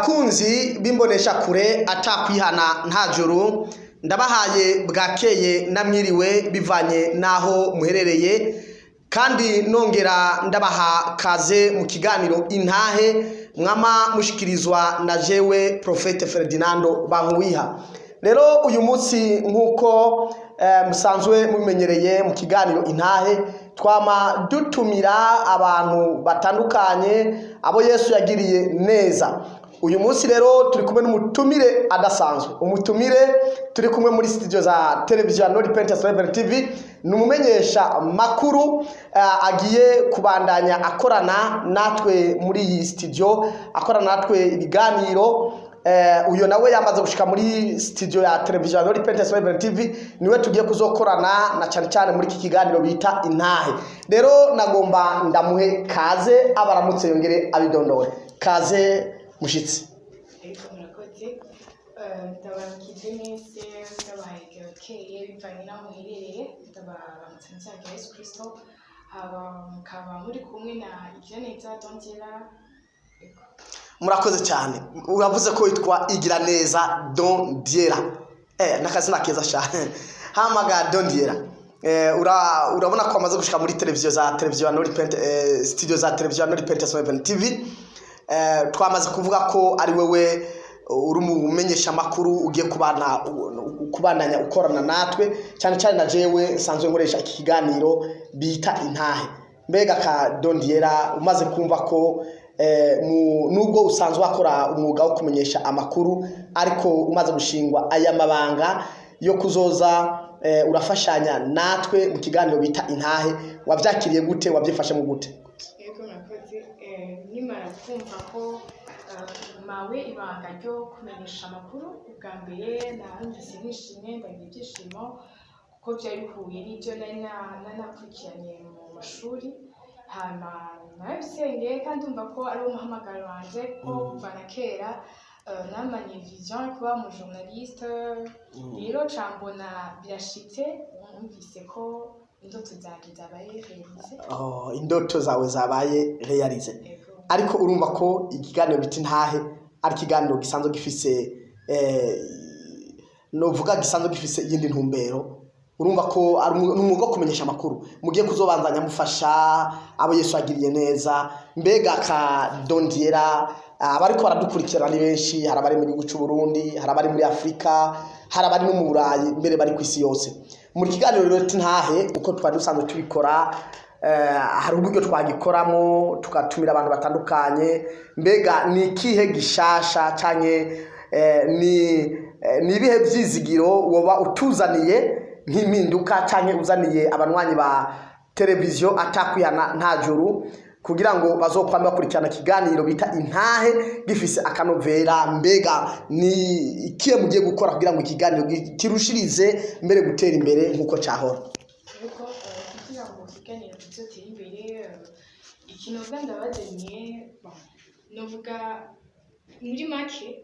Kunzi bimbonesha kure atakwihana nta juru ndabahaye bwakeye namwiriwe bivanye naho muherereye kandi nongera ndabaha kaze mu kiganiro intahe mwama mushikirizwa na jewe Prophete Ferdinando Bankuwiha. Rero uyu munsi nkuko musanzwe mumenyereye mu kiganiro intahe twama dutumira abantu batandukanye abo Yesu yagiriye neza. Uyu munsi rero turi kumwe n'umutumire adasanzwe. Umutumire turi kumwe muri studio za televiziyo No Repentance Live TV, numumenyesha makuru agiye kubandanya akorana natwe muri iyi studio, akorana natwe ibiganiro. Uyo nawe yamaze gushika muri studio ya televiziyo No Repentance Live TV, niwe tugiye kuzokorana na cyane muri iki kiganiro bita intahe. Rero nagomba ndamuhe kaze abaramutse yongere abidondore. Kaze mushitsi. Murakoze ndabarakije nese ndabahaye gakeye bivanye naho muherereye, ndabaramutse nzaka Yesu Kristo mukaba muri kumwe na Igiraneza Dondera. Murakoze cyane. Uravuze ko witwa Igiraneza Dondera. Nakazina keza cyane. Hamaga Dondera. Urabona ko amaze gushika muri televiziyo za televiziyo No Repentance studio za televiziyo No Repentance Live TV. Twamaze kuvuga ko ari wewe uri umumenyesha makuru ugiye kubandanya ukorana natwe cyane na jewe nsanzwe nkoresha iki kiganiro bita intahe. Mbega ka Dondera umaze kumva ko nubwo usanzwe akora umwuga wo kumenyesha amakuru ariko umaze gushingwa aya mabanga yo kuzoza urafashanya natwe mu kiganiro bita intahe, wavyakiriye gute, wabyifashe mu gute? Nimara kumva ko mawe ibanga ryo kumenyesha amakuru ubwa mbere narumvise nishimye ndagira ibyishimo kuko byari bihuye n'ibyo nari nakurikiranye mu mashuri, hama narabisengeye kandi umva ko ari umuhamagaro wanje ko kuva na kera namanye vision kuba umu journaliste. Rero cambona birashitse, numvise ko indoto zanje zabaye realize. Indoto zawe zabaye realize. Ariko urumva ko ikiganiro biti ntahe ari ikiganiro gisanzwe gifise novuga gisanzwe gifise yindi ntumbero. Urumva ko ari n'umwuga kumenyesha amakuru mugiye kuzobanzanya mufasha abo Yesu agiriye neza. Mbega ka Dondera abariko baradukurikirana ni benshi, hari abari mu gihugu cy'u Burundi, hari abari muri Afrika, hari abari no mu Burayi, mbere bari ku isi yose. Muri kiganiro rero tintahe uko twari dusanzwe tubikora, hari uburyo twagikoramo tugatumira abantu batandukanye. Mbega ni ikihe gishasha canke ni ibihe byizigiro woba utuzaniye nk'impinduka canke uzaniye abanwanyi ba televiziyo atakwihana nta juru kugira ngo bazokwame bakurikirana kiganiro bita intahe gifise akanovera? Mbega ni ikihe mugiye gukora kugira ngo ikiganiro kirushirize mbere gutera imbere nkuko cyahora? Kugira ngo ikiganiro kizotere imbere, ikinoga ndabazaniye novuga muri make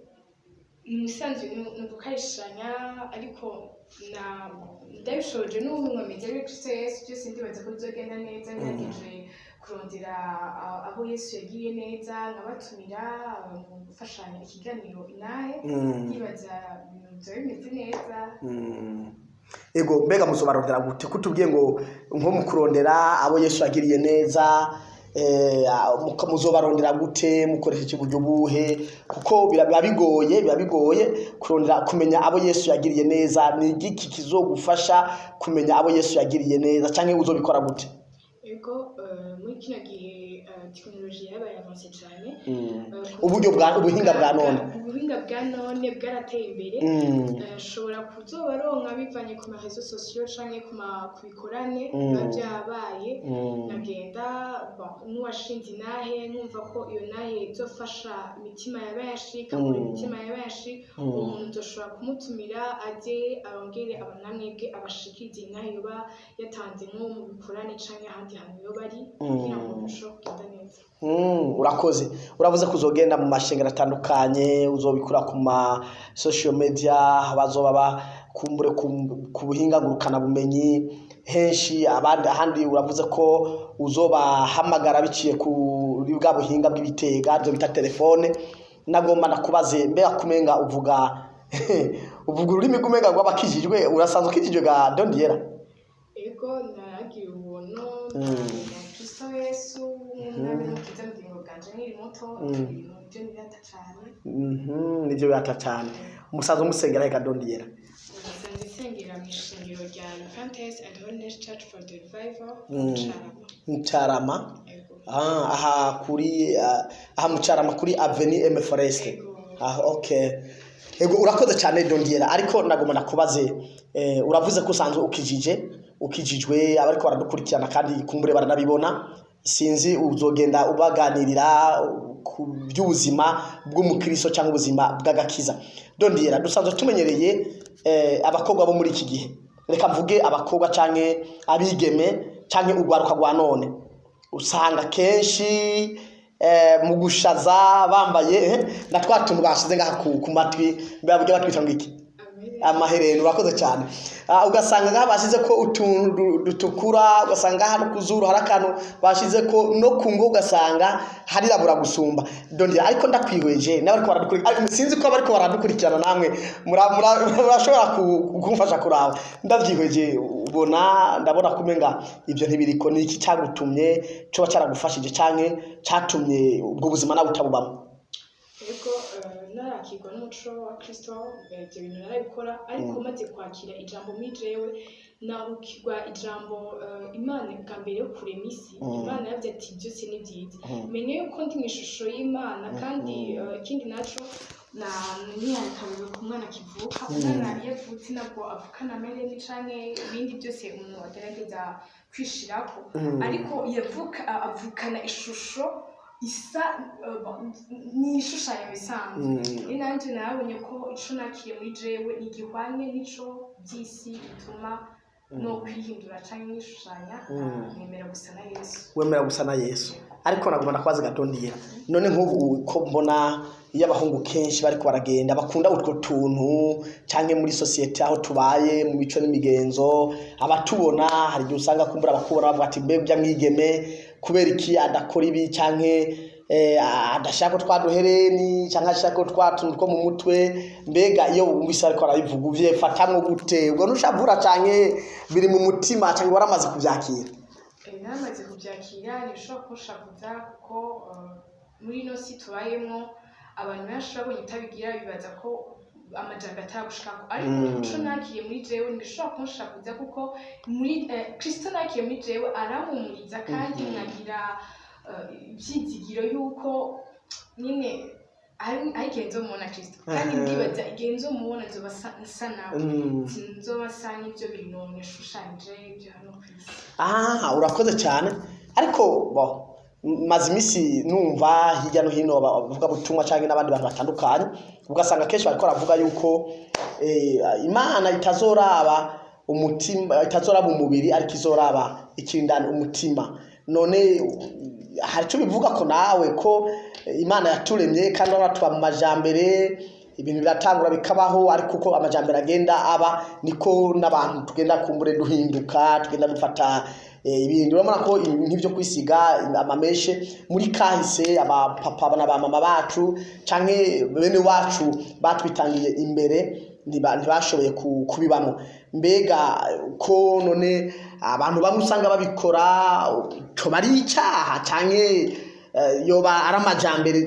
musanzwe nugukarishanya, ariko ndabishoje n'umwameze ari Kristo Yesu, byose ndibaza ko bizogenda neza. Ngerageje kurondera abo Yesu yagiriye neza nkabatumira gufashanya ikiganiro intahe, ndibaza ibintu bimeze neza. Ego, mbega muzobarondera gute? Kutubwiye ngo nko mu kurondera abo Yesu yagiriye neza, muzobarondera gute, mukoresheje uburyo buhe? Kuko biba bigoye kurondera kumenya abo Yesu yagiriye neza. Ni igiki kizogufasha kumenya abo Yesu yagiriye neza canke uzobikora gute? Ego, muri kino gihe technology yabaye avance cyane, ubuhinga bwa none bwarateye imbere. Shobora kuzobaronka bivanye ku marezo sociaux canke ku bikorane byabaye, nagenda n'uwashinze intahe numva ko iyo nahe izofasha imitima ya benshi, ikagura imitima ya benshi. Umuntu uzoshobora kumutumira aje arongere abanamwebwe abashikirize intahe yoba yatanze nko mu bikorane canke ahandi hantu yoba ari, kugira ngo mushobore kugenda neza. Urakoze. Uravuze kuzogenda mu mashengero atandukanye, uzobikura ku ma social media, abazoba bakumbure ku buhinga ngurukana bumenyi henshi, abandi ahandi uravuze ko uzobahamagara biciye kuri bwa buhinga bw'ibitega byo bita telefone. nagomba nakubaze mbega kumenga uvuga uvuga ururimi kumenga rw'abakijijwe urasanzwe ukijijwe ga Dondiera ego naragiye ubuntu na Kristo Yesu n'abimukiza mu dingo ganje nkiri muto ibintu byo nirata cyane nivyo birata cyane umusaza umusengera ga Dondiera nsengera mu ishingiro rya Adventist and Holiness Church for the Revival Mucarama aha kuri aha Mucarama kuri Avenue M Forest okay ego urakoze cyane Dondiera ariko nagomba nakubaze uravuze ko usanzwe ukijijwe abariko baradukurikirana kandi kumbure baranabibona sinzi uzogenda ubaganirira ku by'ubuzima bw'umukristo cyangwa ubuzima bw'agakiza Dondiera dusanzwe tumenyereye abakobwa bo muri iki gihe reka mvuge abakobwa canke abigeme canke urwaruka rwa none usanga kenshi mu gushaza bambaye na twatuntu bashize ngaha ku matwi mbabwe batwita ngiki amahereno urakoze cyane ugasanga ngaha bashize ko utuntu dutukura ugasanga hano kuzuru harakantu bashize ko no kungo ugasanga harirabura gusumba Dondiera ariko ndakwihweje nawe ariko baradukurikirana sinzi ko bariko baradukurikirana namwe murashobora kumfasha kuraba ndavyihweje ndabona kumenga ibyo ntibiriko niki cyagutumye cyo cyaragufashije canke cyatumye ubwo buzima nawe utabubamo ego narakirwa n'umuco wa Kristo ibyo bintu narabikora ariko maze kwakira ijambo muri jewe nahukirwa ijambo Imana bwa mbere yo kurema isi Imana yavuze ati byose ni byiza menye yuko ndi mu ishusho y'Imana kandi ikindi naco na niyakabiwe ku mwana kivuka umwana yavutse nabwo avukana amereni canke ibindi byose umuntu agerageza kwishirako ariko avukana ishusho isa ni ishushanyo bisanzwe nanje nabonye ko ico nakiye muri jewe igihwanye nico by'isi bituma no kwihindura canke nishushanya nemera gusa na Yesu wemera gusa na Yesu ariko nagomba nakwaze Dondiera none nk'ubu ko mbona iyo abahungu kenshi bariko baragenda bakunda utwo tuntu canke muri societe aho tubaye mu mico n'imigenzo abatubona hari gihe usanga kumbura bakubona bavuga ati mbe bya mwigeme kubera iki adakora ibi canke adashaka twaduhereni canke ashaka twatuntu two mu mutwe mbega iyo wumvise ariko arabivuga uvyefatamwe gute ubwo nushavura canke biri mu mutima canke waramaze kuvyakira namaze kubyakira nishobora kunshakuza kuko muri ino si tubayemo abantu benshi babonye itabigira bibaza ko amajambo atagushikako ariko ico nakiye muri jewe ndishobora kunshakuza kuko muri Kristo nakiye muri jewe arampumuriza kandi nkagira ibyizigiro yuko nyine ari genzo mubona Kristo kandi ndibaza genzo mubona nzoba nsa nawe nzoba nsa n'ibyo bintu nishushanyije ibyo hano kwisi urakoze cyane ariko maze imisi numva hirya no hino bavuga butumwa canke n'abandi bantu batandukanye ugasanga kenshi bariko baravuga yuko Imana itazoraba umutima itazoraba umubiri ariko izoraba ikindana umutima none hari cyo bivuga ko nawe ko Imana yaturemye kandi tuba mu majambere ibintu biratangura bikabaho ariko uko amajambere agenda aba niko n'abantu tugenda kumbure duhinduka tugenda dufata ibintu urabona ko nk'ibyo kwisiga amameshe muri kahise abapapa n'abamama bacu canke bene wacu batwitangiye imbere ntibashoboye kubibamo mbega ko none abantu bamwe usanga babikora to bari icyaha canke yoba aramajambere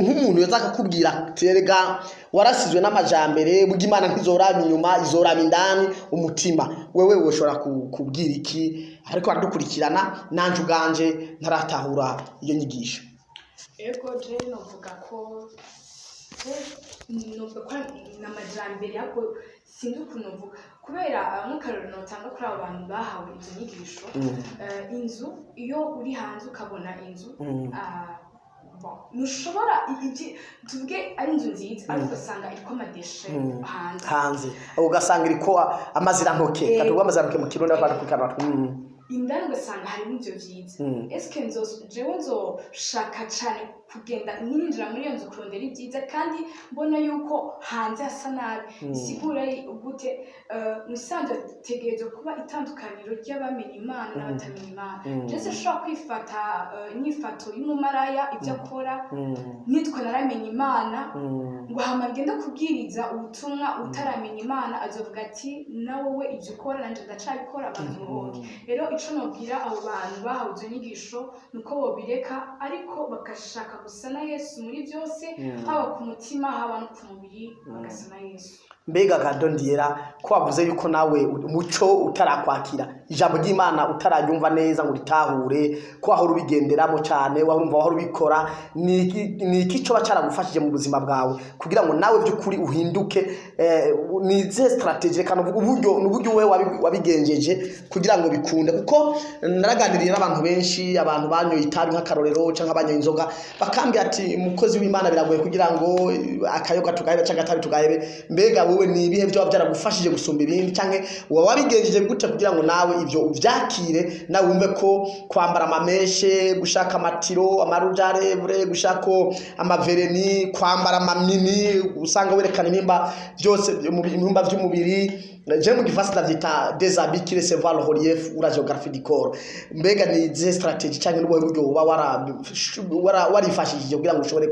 nk'umuntu yaza kukubwira terega warasizwe n'amajambere bugi Imana ntizoraba inyuma izoraba indani umutima wewe woshora kubwira iki ariko aradukurikirana nanje uganje ntaratahura iyo nyigisho ego je novuga ko n'amajambere yako sinzi ukuntu uvuga kubera nk'akarorero notanga kuri abo bantu bahawe izo nyigisho inzu iyo uri hanze ukabona inzu nushobora tuvuge ari inzu nziza ariko ugasanga iriko amadeshe hanze ugasanga iriko amazirantoke katugwa amazirantoke mu kirundi abantu kwikanwa indani ugasanga harimo ibyo byiza eske jewe nzoshaka cyane kugenda ninjira muri iyo nzu kurondera ibyiza kandi mbona yuko hanze hasa nabi isigura gute musanzwe tegereje kuba itandukaniro ry'abamenya Imana n'abatamenya Imana ndetse ushobora kwifata inyifato y'umumaraya ibyo akora nitwe naramenya Imana ngo hama ngenda kubwiriza ubutumwa utaramenya Imana azovuga ati nawe we ibyo ukora nanje ndacabikora abantu bose rero ico nobwira abo bantu bahawe izo nyigisho nuko bobireka ariko bagashaka gusa na Yesu muri byose haba ku mutima haba no ku mubiri bagasa na Yesu. Mbega Gadondiyera ko wavuze yuko nawe umuco utarakwakira ijambo ry'Imana utaranyumva neza ngo ritahure ko aho rubigenderamo cyane wahumva aho rubikora ni iki cyo bacaragufashije mu buzima bwawe kugira ngo nawe by'ukuri uhinduke ni ze strategy kandi uburyo we wabigenjeje kugira ngo bikunde kuko naraganiriye n'abantu benshi abantu banyoye itabi nk'akarorero cyangwa abanyoye inzoga bakambye ati umukozi w'Imana biragoye kugira ngo akayoga tugahebe cyangwa atabi tugahebe mbega wowe ni ibihe byo byaragufashije gusumba ibindi cyangwa wabigenjeje gute kugira ngo nawe ibyo uvyakire nawe wumve ko kwambara amameshe gushaka amatiro amarujare gushaka amavereni kwambara amamini usanga werekana impimba byose mu bihimba by'umubiri je mu gifasi ndavyita des habits qui recevoir le relief ou la géographie du corps mbega ni ze strategy cyangwa n'ubuhe buryo uba warifashishije kugira ngo ushobore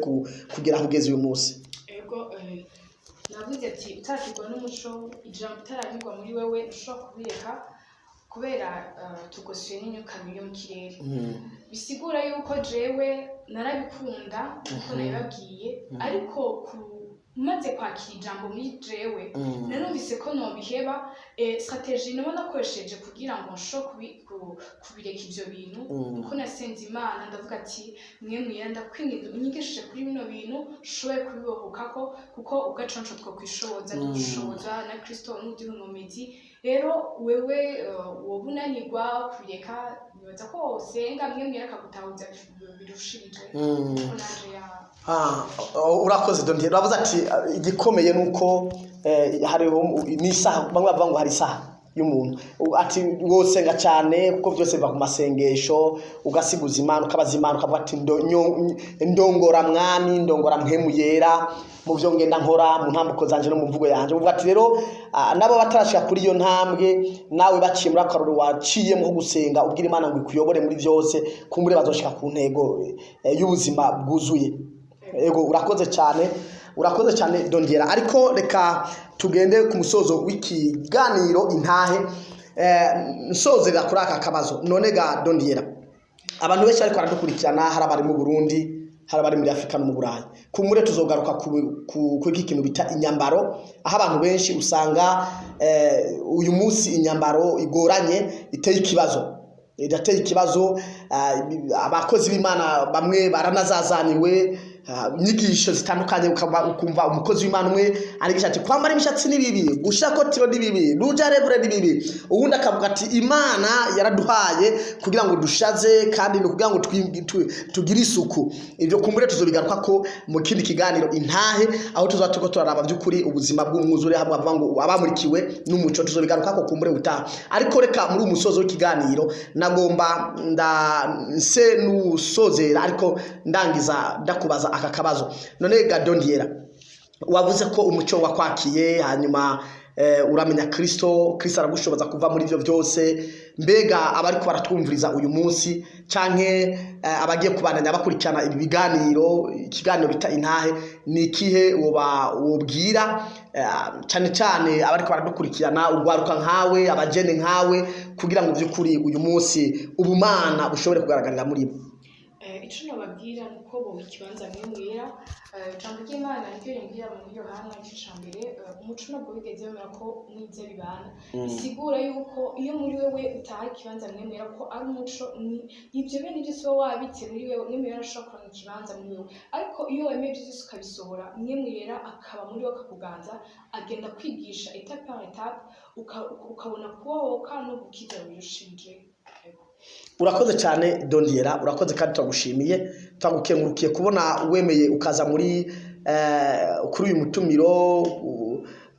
kugera kugeza uyu munsi navuze ati utakirwa n'umuco ijambo utaragirwa muri wewe ushobora kubireka kubera tugoswe n'imyuka mibi mu kirere bisigura yuko jewe narabikunda kuko nabibabwiye ariko maze kwakira ijambo muri jewe narumvise ko nobiheba strategy nabo nakoresheje kugira ngo nshobore kubireka ibyo bintu uko nasenze Imana ndavuga ati mwemwe ndakwinginze unyigishije kuri bino bintu shoboye kubibohokako kuko ugaconco two kwishoboza dushoboza na Kristo n'undi nkomezi rero wewe wobunanirwa kubireka nibaza ko senga mwemwe yakagutahuza birushirije ko naje ya urakoze Dondiye uravuze ati igikomeye nuko hariho n'isaha bamwe bavuga ngo hari isaha y'umuntu ati wosenga cyane kuko byose biva ku masengesho ugasiguza Imana ukabaza Imana ukavuga ati ndongora mwami ndongora mpemu yera mu byo ngenda nkora mu ntambuko zanje no mu mvugo yanje uvuga ati rero nabo batarashika kuri iyo ntambwe nawe baciye muri akaroro waciyemo gusenga ubwira Imana ngo ikuyobore muri byose kumbure bazoshika ku ntego y'ubuzima bwuzuye ego urakoze cyane Dondiera ariko reka tugende ku musozo w'ikiganiro intahe nsozera kuri aka kabazo none ga Dondiera abantu benshi ariko baradukurikirana hari abari mu Burundi hari abari muri Afrika no mu Burayi kumure tuzogaruka ku ikintu bita inyambaro aho abantu benshi usanga uyu munsi inyambaro igoranye iteye ikibazo abakozi b'Imana bamwe baranazazaniwe nyigisho zitandukanye ukumva umukozi w'Imana umwe arigisha ati kwambara imishatsi ni bibi gushaka tiro ni bibi rujarevure ni bibi ubundi akavuga ati Imana yaraduhaye kugira ngo dushaze kandi no kugira ngo tugire isuku ibyo kumbure tuzobigaruka ko mu kindi kiganiro intahe aho tuzatuko turaraba by'ukuri ubuzima bw'umwuzure hamwe bavuga ngo abamurikiwe n'umuco tuzobigaruka ko kumbure utaha ariko reka muri umusozo w'ikiganiro nagomba nse nusozera ariko ndangiza ndakubaza aka kabazo none ga Dondiera wavuze ko umuco wakwakiye hanyuma uramenya Kristo aragushoboza kuva muri byo byose mbega abari ko baratwumviriza uyu munsi canke abagiye kubandanya bakurikirana ibi ikiganiro bita intahe ni ikihe wobwira cyane abari ko baradukurikirana urwaruka nkawe abajene nkawe kugira ngo by'ukuri uyu munsi ubumana bushobore kugaragarira muri bo ico nababwira nuko bo ikibanza mwemwera jambo ry'Imana ryo rimbwira mu Yohana icambere umuco nabwo bigeze bamera ko n'ibyo bibana bisigura yuko iyo muri wewe utaha ikibanza mwemwera ko ari umuco ibyo bene byose wabitse muri wewe mwemwera ashobora kuronka ikibanza muri wewe ariko iyo wemeye byose ukabisohora mwemwera akaba muri wewe akakuganza agenda kwigisha étape par étape ukabona kubohoka no gukiza birushije urakoze cyane Dondiera urakoze kandi turagushimiye twagukengurukiye kubona wemeye ukaza muri kuri uyu mutumiro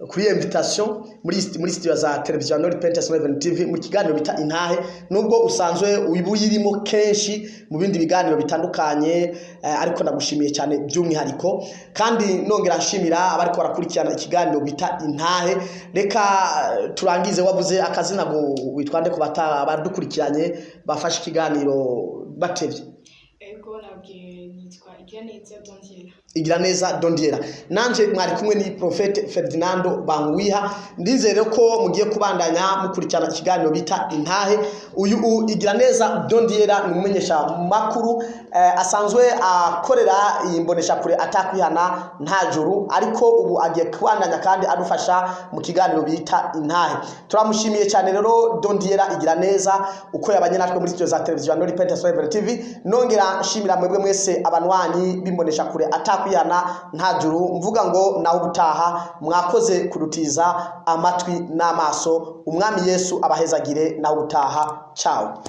kuri invitation muri studio za televiziyo Nord Pentes 11 TV mu kiganiro bita intahe, nubwo usanzwe ubuyirimo kenshi mu bindi biganiro bitandukanye, ariko ndagushimiye cyane by'umwihariko, kandi nongera nshimira abariko barakurikirana ikiganiro bita intahe. Reka turangize, wavuze akazina ngo witwande ku badukurikiranye bafashe ikiganiro batevye. Ego nabwiye nitwa Igiraneza Dondiera. Nanje mwari kumwe ni Prophet Ferdinando Bangwiha. Ndizere ko mugiye kubandanya mukurikirana ikiganiro bita intahe. Uyu Igiraneza Dondiera ni umumenyesha makuru asanzwe akorera imbonesha kure atakwihana nta juru, ariko ubu agiye kubandanya kandi adufasha mu kiganiro bita intahe. Turamushimiye cyane rero Dondiera Igiraneza uko yabanye natwe muri studio za televiziyo Nord Pentes 11 TV. Nongera nshimira mwebwe mwese abanwanyi bimbonesha kure atakwihana nta juru, mvuga ngo naho ubutaha mwakoze kudutiza amatwi n'amaso. Umwami Yesu abahezagire, naho ubutaha. Ciao.